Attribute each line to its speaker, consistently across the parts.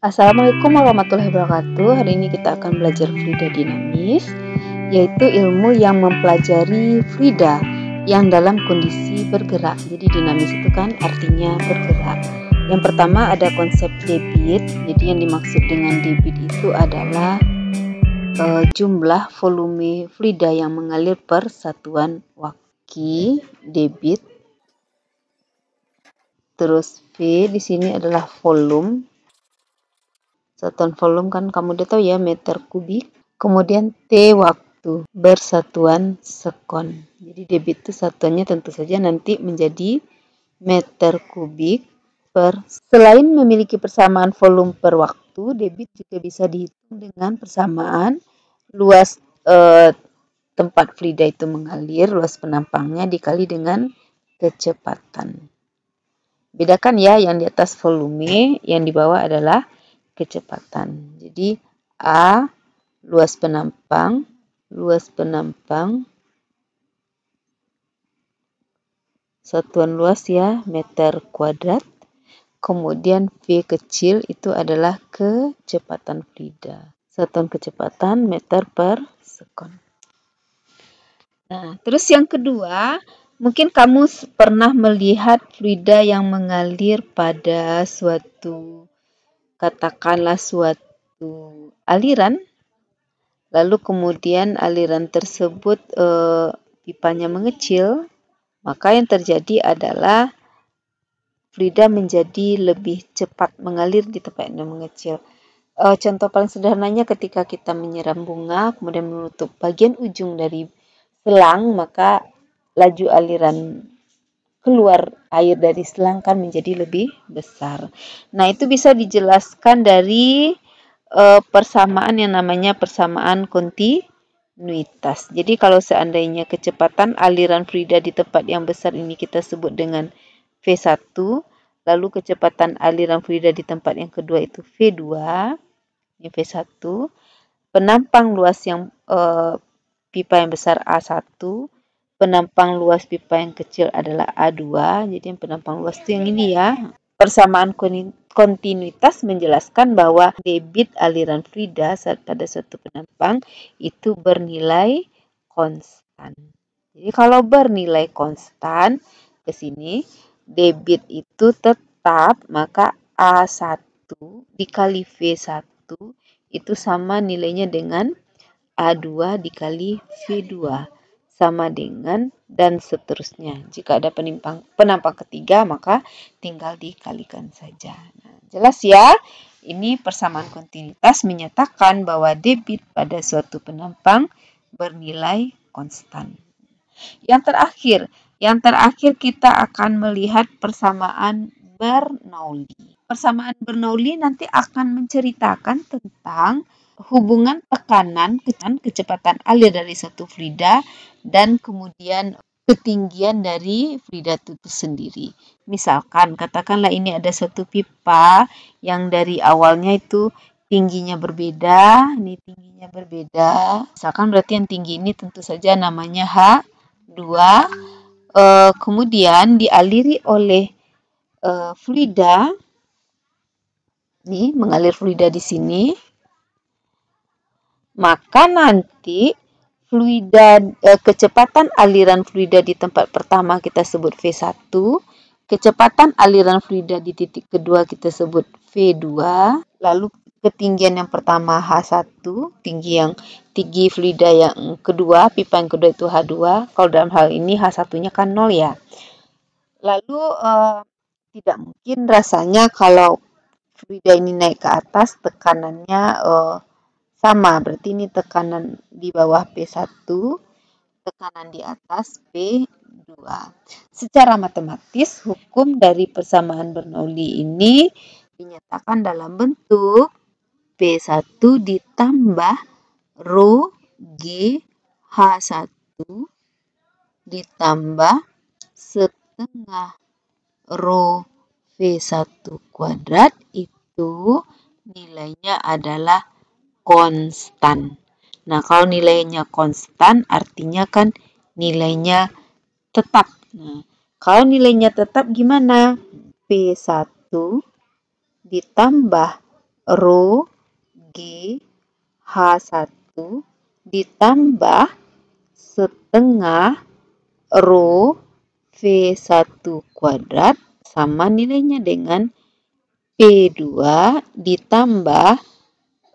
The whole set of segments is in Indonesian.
Speaker 1: Assalamualaikum warahmatullahi wabarakatuh. Hari ini kita akan belajar fluida dinamis, yaitu ilmu yang mempelajari fluida yang dalam kondisi bergerak. Jadi dinamis itu kan artinya bergerak. Yang pertama ada konsep debit. Jadi yang dimaksud dengan debit itu adalah jumlah volume fluida yang mengalir per satuan waktu, debit. Terus V di sini adalah volume. Satuan volume kan kamu udah tahu ya, meter kubik. Kemudian T waktu bersatuan sekon. Jadi debit itu satuannya tentu saja nanti menjadi meter kubik per. Selain memiliki persamaan volume per waktu, debit juga bisa dihitung dengan persamaan luas tempat fluida itu mengalir, luas penampangnya dikali dengan kecepatan. Bedakan ya, yang di atas volume, yang di bawah adalah kecepatan. Jadi A luas penampang satuan luas ya meter kuadrat. Kemudian V kecil itu adalah kecepatan fluida. Satuan kecepatan meter per sekon. Nah, terus yang kedua, mungkin kamu pernah melihat fluida yang mengalir pada suatu, katakanlah suatu aliran, lalu kemudian aliran tersebut pipanya mengecil, maka yang terjadi adalah fluida menjadi lebih cepat mengalir di tempat yang mengecil. Contoh paling sederhananya ketika kita menyiram bunga, kemudian menutup bagian ujung dari selang, maka laju aliran keluar air dari selang kan menjadi lebih besar. Nah, itu bisa dijelaskan dari persamaan yang namanya persamaan kontinuitas. Jadi kalau seandainya kecepatan aliran fluida di tempat yang besar ini kita sebut dengan V1, lalu kecepatan aliran fluida di tempat yang kedua itu V2, ini V1, penampang luas yang pipa yang besar A1, penampang luas pipa yang kecil adalah A2. Jadi yang penampang luas itu yang ini ya. Persamaan kontinuitas menjelaskan bahwa debit aliran fluida pada suatu penampang itu bernilai konstan. Jadi kalau bernilai konstan ke sini, debit itu tetap, maka A1 dikali V1 itu sama nilainya dengan A2 dikali V2 sama dengan dan seterusnya. Jika ada penampang ketiga, maka tinggal dikalikan saja. Nah, jelas ya, ini persamaan kontinuitas menyatakan bahwa debit pada suatu penampang bernilai konstan. Yang terakhir kita akan melihat persamaan Bernoulli. Persamaan Bernoulli nanti akan menceritakan tentang hubungan tekanan, kecepatan alir dari satu fluida, dan kemudian ketinggian dari fluida itu sendiri. Misalkan, katakanlah ini ada suatu pipa yang dari awalnya itu tingginya berbeda, ini tingginya berbeda. Misalkan berarti yang tinggi ini tentu saja namanya H2, kemudian dialiri oleh fluida, nih mengalir fluida di sini. Maka nanti fluida kecepatan aliran fluida di tempat pertama kita sebut V1, kecepatan aliran fluida di titik kedua kita sebut V2, lalu ketinggian yang pertama H1, tinggi fluida yang kedua, pipa yang kedua itu H2. Kalau dalam hal ini H1-nya kan 0 ya. Lalu tidak mungkin rasanya kalau fluida ini naik ke atas tekanannya sama, berarti ini tekanan di bawah P1, tekanan di atas P2. Secara matematis, hukum dari persamaan Bernoulli ini dinyatakan dalam bentuk P1 ditambah Rho G H1 ditambah setengah Rho V1 kuadrat, itu nilainya adalah konstan. Nah, kalau nilainya konstan artinya kan nilainya tetap. Nah, kalau nilainya tetap gimana? P1 ditambah Rho G H1 ditambah setengah Rho V1 kuadrat sama nilainya dengan P2 ditambah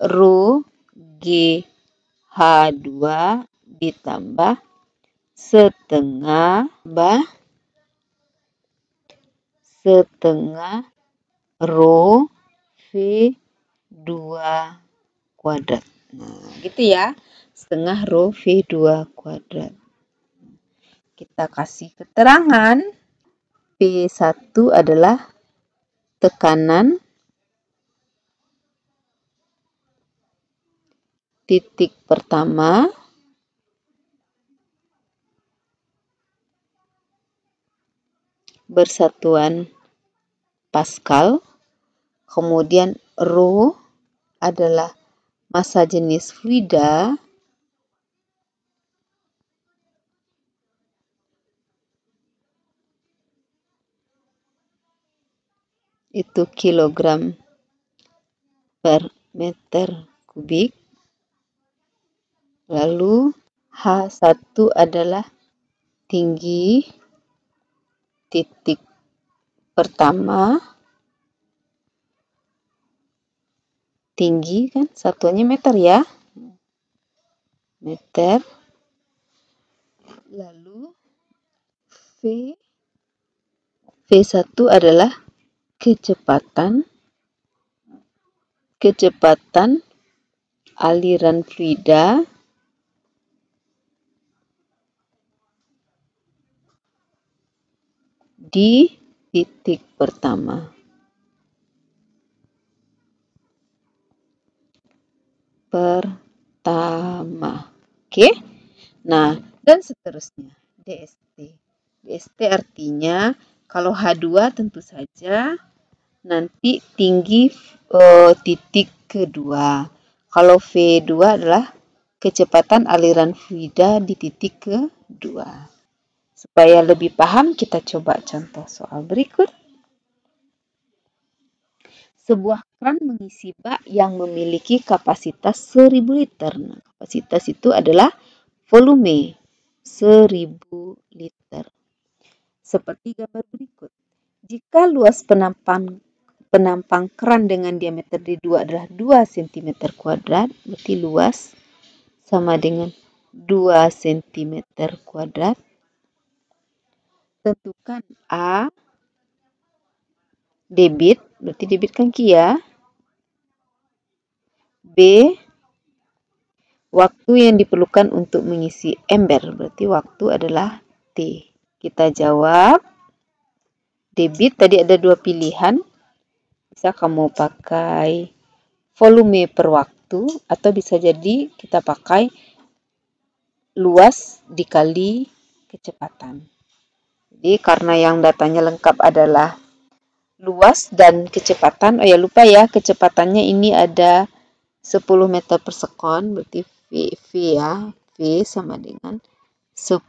Speaker 1: Rho G H2 ditambah setengah Rho V2 kuadrat. Nah, gitu ya. Setengah Rho V2 kuadrat. Kita kasih keterangan P1 adalah tekanan titik pertama bersatuan Pascal, kemudian Rho adalah massa jenis fluida, itu kilogram per meter kubik. Lalu H1 adalah tinggi titik pertama, tinggi kan satuannya meter ya, meter. Lalu V1 adalah kecepatan aliran fluida di titik pertama. Oke. Nah, dan seterusnya. DST artinya kalau H2 tentu saja nanti tinggi titik kedua. Kalau V2 adalah kecepatan aliran fluida di titik kedua. Supaya lebih paham, kita coba contoh soal berikut. Sebuah keran mengisi bak yang memiliki kapasitas 1000 liter. Nah, kapasitas itu adalah volume 1000 liter. Seperti gambar berikut. Jika luas penampang keran dengan diameter D2 adalah 2 cm kuadrat, berarti luas sama dengan 2 cm kuadrat. Tentukan A debit, berarti debit kan Q ya. B waktu yang diperlukan untuk mengisi ember, berarti waktu adalah T. Kita jawab debit, tadi ada dua pilihan. Bisa kamu pakai volume per waktu, atau bisa jadi kita pakai luas dikali kecepatan. Jadi karena yang datanya lengkap adalah luas dan kecepatan, oh ya lupa ya, kecepatannya ini ada 10 meter per sekon, berarti V ya, V sama dengan 10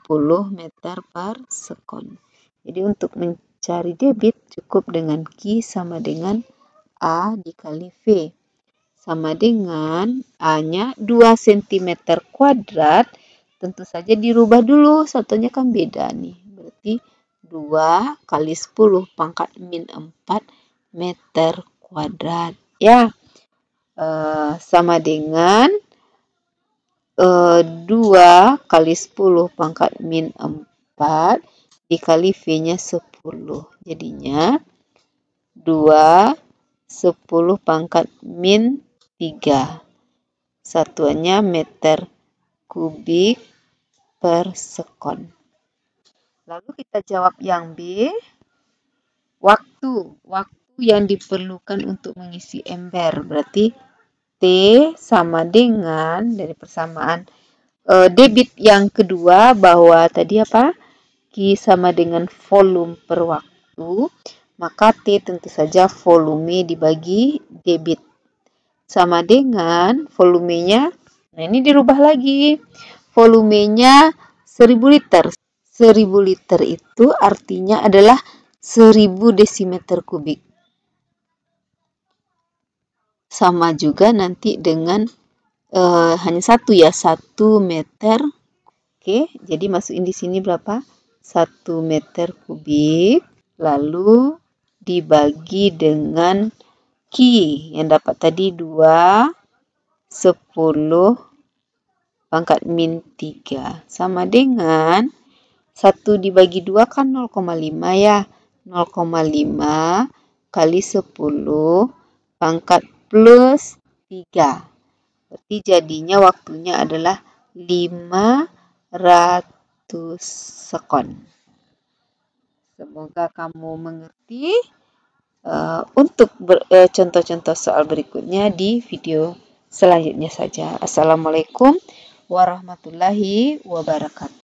Speaker 1: meter per sekon. Jadi untuk mencari debit cukup dengan Q sama dengan A dikali V. Sama dengan A-nya 2 cm kuadrat, tentu saja dirubah dulu, satunya kan beda nih. Berarti 2 kali 10 pangkat min 4 meter kuadrat. Ya, sama dengan 2 kali 10 pangkat min 4 dikali V-nya 10. Jadinya 2 10 pangkat min 3. Satuannya meter kubik per sekon. Lalu kita jawab yang B. Waktu yang diperlukan untuk mengisi ember. Berarti T sama dengan, dari persamaan debit yang kedua, bahwa tadi apa? Q sama dengan volume per waktu. Maka T tentu saja volume dibagi debit. Sama dengan volumenya, nah ini dirubah lagi. Volumenya 1000 liter. 1000 liter itu artinya adalah 1000 desimeter kubik. sama juga nanti dengan hanya satu ya, 1 meter. Oke, jadi masukin di sini berapa? 1 meter kubik, lalu dibagi dengan Q yang dapat tadi 2, 10 pangkat min 3. Sama dengan 1 dibagi 2 kan 0,5 ya. 0,5 kali 10 pangkat plus 3. Berarti jadinya waktunya adalah 500 sekon. Semoga kamu mengerti. Untuk contoh-contoh soal berikutnya di video selanjutnya saja. Assalamualaikum warahmatullahi wabarakatuh.